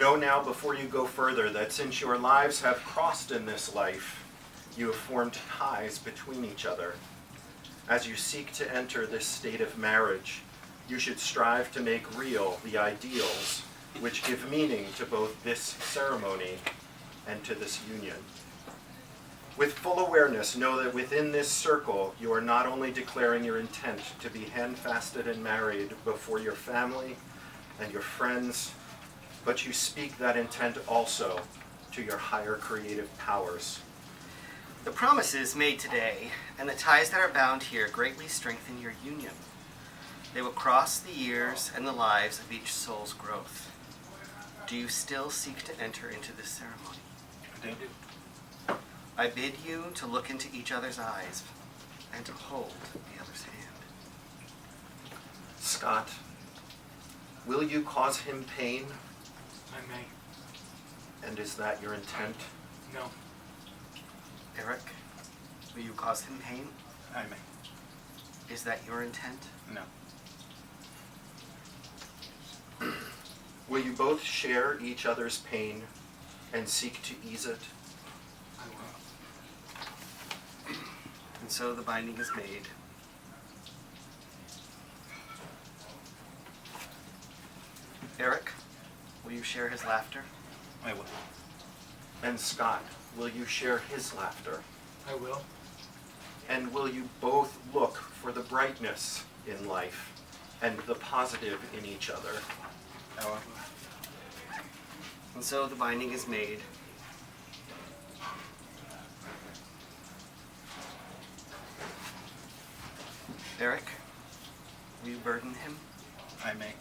Know now before you go further that since your lives have crossed in this life, you have formed ties between each other. As you seek to enter this state of marriage, you should strive to make real the ideals which give meaning to both this ceremony and to this union. With full awareness, know that within this circle, you are not only declaring your intent to be handfasted and married before your family and your friends, but you speak that intent also to your higher creative powers. The promises made today and the ties that are bound here greatly strengthen your union. They will cross the years and the lives of each soul's growth. Do you still seek to enter into this ceremony? I do. I bid you to look into each other's eyes and to hold the other's hand. Scott, will you cause him pain? I may. And is that your intent? No. Eric, will you cause him pain? I may. Is that your intent? No. Will you both share each other's pain and seek to ease it? I will. And so the binding is made. Eric, will you share his laughter? I will. And Scott, will you share his laughter? I will. And will you both look for the brightness in life and the positive in each other? I will. And so the binding is made. Eric, will you burden him? I may.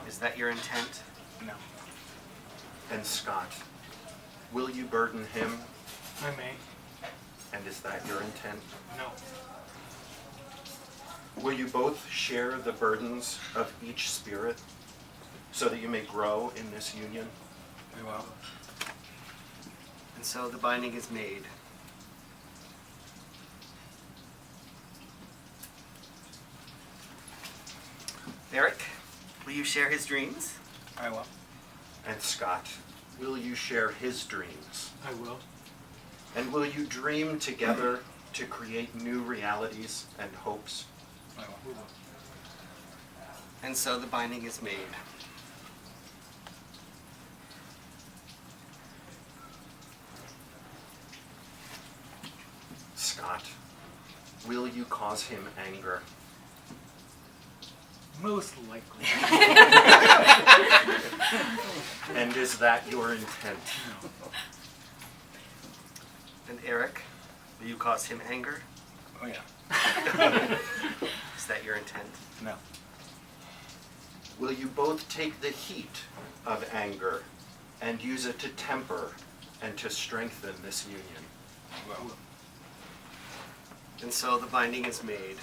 Is that your intent? No. And Scott, will you burden him? I may. And is that your intent? No. Will you both share the burdens of each spirit so that you may grow in this union? We will. And so the binding is made. Eric, will you share his dreams? I will. And Scott, will you share his dreams? I will. And will you dream together to create new realities and hopes? I will. We will. And so the binding is made. Scott, will you cause him anger? Most likely. And is that your intent? No. And Eric, will you cause him anger? Oh yeah. Is that your intent? No. Will you both take the heat of anger and use it to temper and to strengthen this union? Well. And so the binding is made.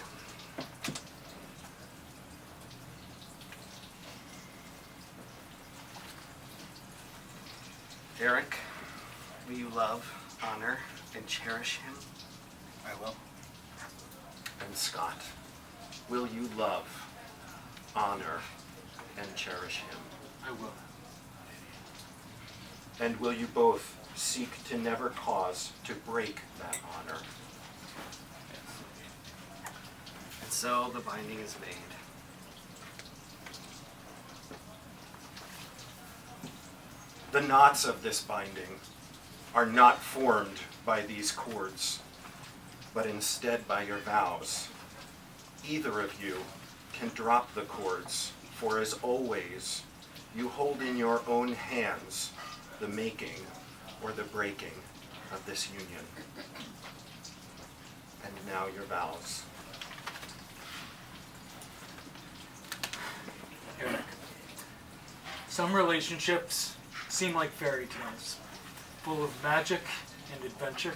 Eric, will you love, honor, and cherish him? I will. And Scott, will you love, honor, and cherish him? I will. And will you both seek to never cause to break that honor? And so the binding is made. The knots of this binding are not formed by these cords, but instead by your vows. Either of you can drop the cords, for as always, you hold in your own hands the making or the breaking of this union. And now your vows. Eric. Some relationships seem like fairy tales, full of magic and adventure.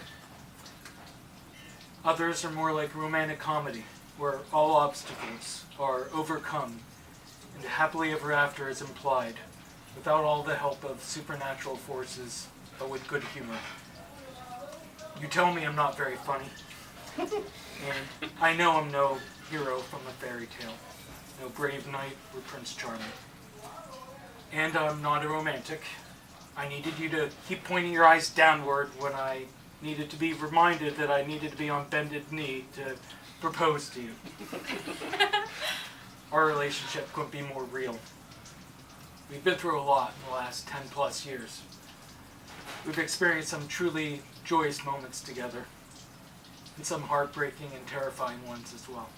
Others are more like romantic comedy, where all obstacles are overcome and happily ever after is implied, without all the help of supernatural forces, but with good humor. You tell me I'm not very funny, and I know I'm no hero from a fairy tale, no brave knight or Prince Charming. And I'm not a romantic. I needed you to keep pointing your eyes downward when I needed to be reminded that I needed to be on bended knee to propose to you. Our relationship couldn't be more real. We've been through a lot in the last 10 plus years. We've experienced some truly joyous moments together, and some heartbreaking and terrifying ones as well.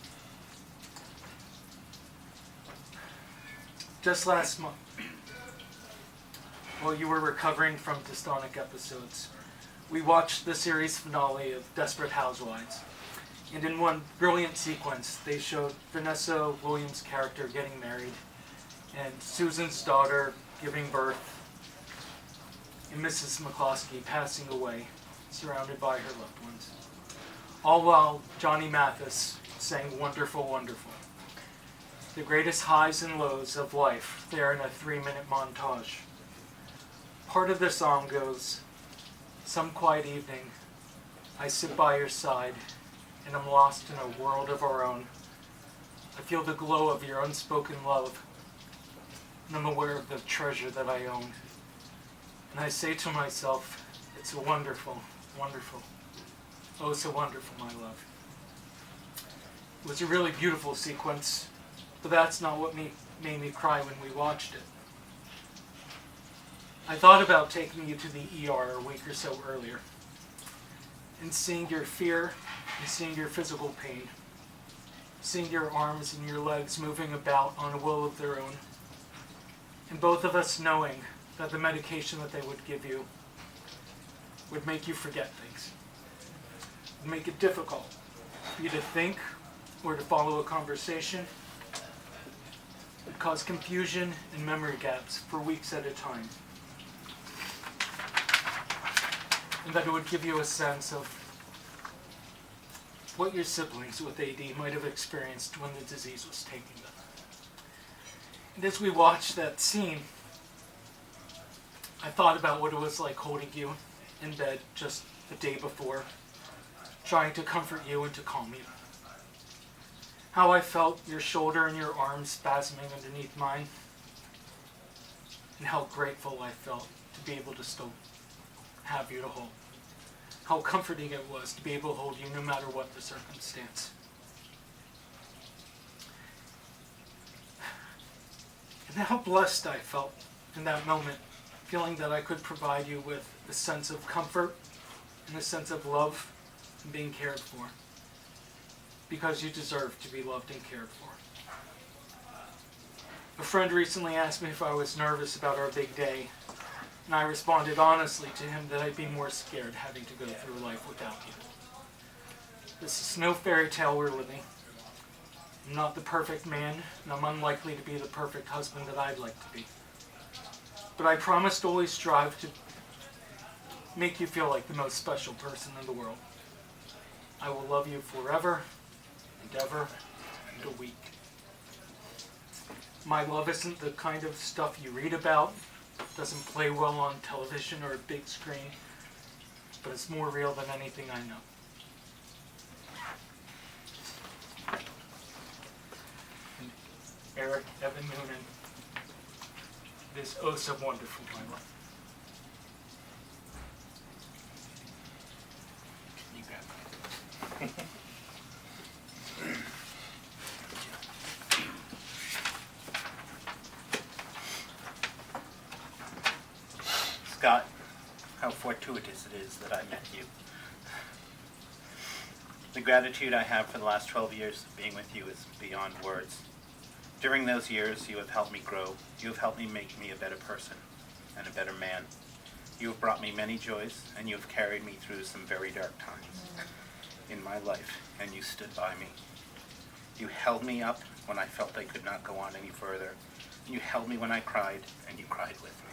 Just last month, while you were recovering from dystonic episodes, we watched the series finale of Desperate Housewives. And in one brilliant sequence, they showed Vanessa Williams' character getting married, and Susan's daughter giving birth, and Mrs. McCloskey passing away, surrounded by her loved ones. All while Johnny Mathis sang Wonderful, Wonderful. The greatest highs and lows of life there in a 3-minute montage. Part of the song goes, "Some quiet evening, I sit by your side, and I'm lost in a world of our own. I feel the glow of your unspoken love, and I'm aware of the treasure that I own. And I say to myself, it's a wonderful, wonderful, oh so wonderful, my love." It was a really beautiful sequence, but that's not what made me cry when we watched it. I thought about taking you to the ER a week or so earlier, and seeing your fear and seeing your physical pain, seeing your arms and your legs moving about on a will of their own, and both of us knowing that the medication that they would give you would make you forget things, would make it difficult for you to think or to follow a conversation, would cause confusion and memory gaps for weeks at a time, and that it would give you a sense of what your siblings with AD might have experienced when the disease was taking them. And as we watched that scene, I thought about what it was like holding you in bed just the day before, trying to comfort you and to calm you. How I felt your shoulder and your arm spasming underneath mine, and how grateful I felt to be able to still have you to hold. How comforting it was to be able to hold you no matter what the circumstance. And how blessed I felt in that moment, feeling that I could provide you with a sense of comfort and a sense of love and being cared for. Because you deserve to be loved and cared for. A friend recently asked me if I was nervous about our big day, and I responded honestly to him that I'd be more scared having to go through life without you. This is no fairy tale we're living. I'm not the perfect man, and I'm unlikely to be the perfect husband that I'd like to be. But I promise to always strive to make you feel like the most special person in the world. I will love you forever and ever and a week. My love isn't the kind of stuff you read about, doesn't play well on television or a big screen, but it's more real than anything I know. And Eric Evan Noonan, it is oh so wonderful, my love. You grab it. Scott, how fortuitous it is that I met you. The gratitude I have for the last 12 years of being with you is beyond words. During those years, you have helped me grow. You have helped me make me a better person and a better man. You have brought me many joys, and you have carried me through some very dark times in my life, and you stood by me. You held me up when I felt I could not go on any further, and you held me when I cried, and you cried with me.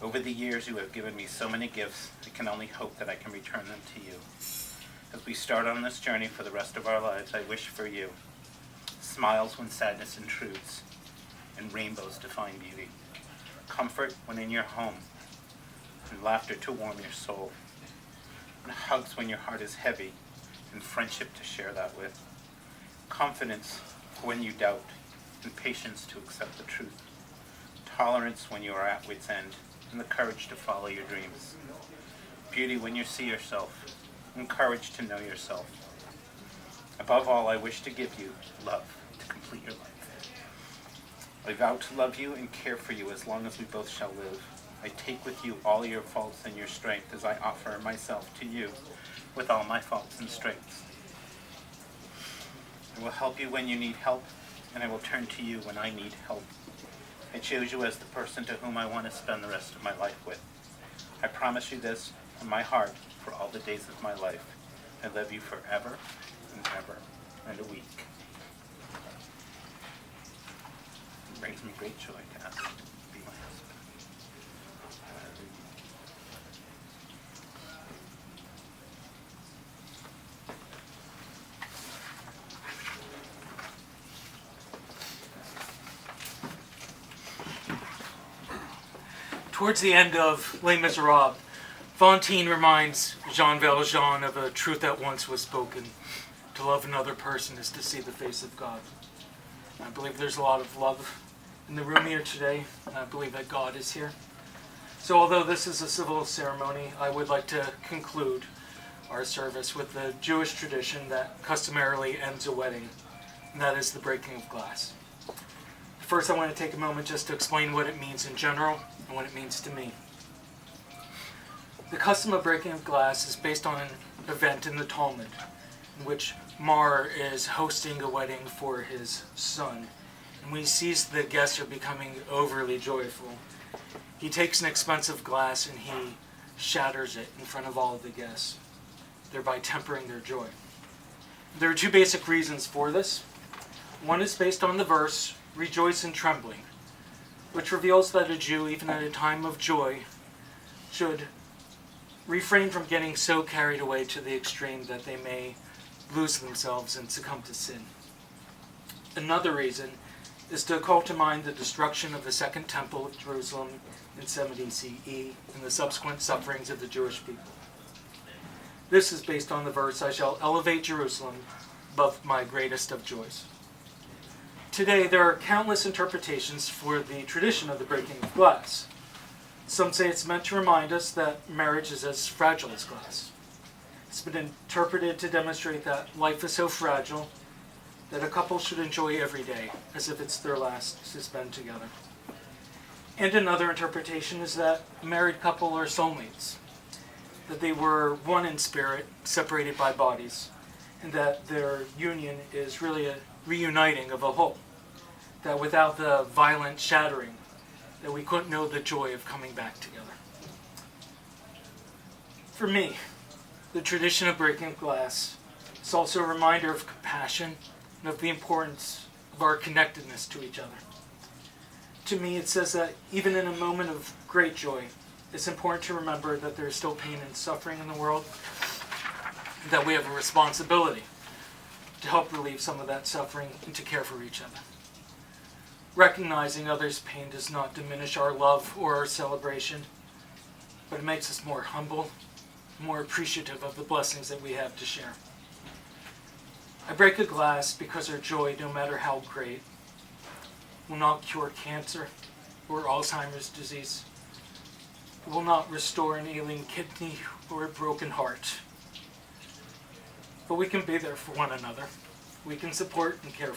Over the years, you have given me so many gifts, I can only hope that I can return them to you. As we start on this journey for the rest of our lives, I wish for you smiles when sadness intrudes, and rainbows define beauty. Comfort when in your home, and laughter to warm your soul. And hugs when your heart is heavy, and friendship to share that with. Confidence when you doubt, and patience to accept the truth. tolerance when you are at wit's end, and the courage to follow your dreams. Beauty when you see yourself, and courage to know yourself. Above all, I wish to give you love to complete your life. I vow to love you and care for you as long as we both shall live. I take with you all your faults and your strength as I offer myself to you with all my faults and strengths. I will help you when you need help, and I will turn to you when I need help. I choose you as the person to whom I want to spend the rest of my life with. I promise you this from my heart for all the days of my life. I love you forever and ever and a week. It brings me great joy to ask you to be my husband. Towards the end of Les Miserables, Fantine reminds Jean Valjean of a truth that once was spoken. To love another person is to see the face of God. I believe there's a lot of love in the room here today, and I believe that God is here. So although this is a civil ceremony, I would like to conclude our service with the Jewish tradition that customarily ends a wedding, and that is the breaking of glass. First, I want to take a moment just to explain what it means in general and what it means to me. The custom of breaking of glass is based on an event in the Talmud in which Mar is hosting a wedding for his son. And when he sees the guests are becoming overly joyful, he takes an expensive glass and he shatters it in front of all of the guests, thereby tempering their joy. There are two basic reasons for this. One is based on the verse, "Rejoice in trembling," which reveals that a Jew, even at a time of joy, should refrain from getting so carried away to the extreme that they may lose themselves and succumb to sin. Another reason is to call to mind the destruction of the Second Temple of Jerusalem in 70 CE and the subsequent sufferings of the Jewish people. This is based on the verse, "I shall elevate Jerusalem above my greatest of joys." Today, there are countless interpretations for the tradition of the breaking of glass. Some say it's meant to remind us that marriage is as fragile as glass. It's been interpreted to demonstrate that life is so fragile that a couple should enjoy every day as if it's their last to spend together. And another interpretation is that a married couple are soulmates, that they were one in spirit, separated by bodies, and that their union is really a reuniting of a whole. That without the violent shattering, that we couldn't know the joy of coming back together. For me, the tradition of breaking glass is also a reminder of compassion and of the importance of our connectedness to each other. To me, it says that even in a moment of great joy, it's important to remember that there's still pain and suffering in the world, and that we have a responsibility to help relieve some of that suffering and to care for each other. Recognizing others' pain does not diminish our love or our celebration, but it makes us more humble, more appreciative of the blessings that we have to share. I break a glass because our joy, no matter how great, will not cure cancer or Alzheimer's disease. It will not restore an ailing kidney or a broken heart. But we can be there for one another. We can support and care for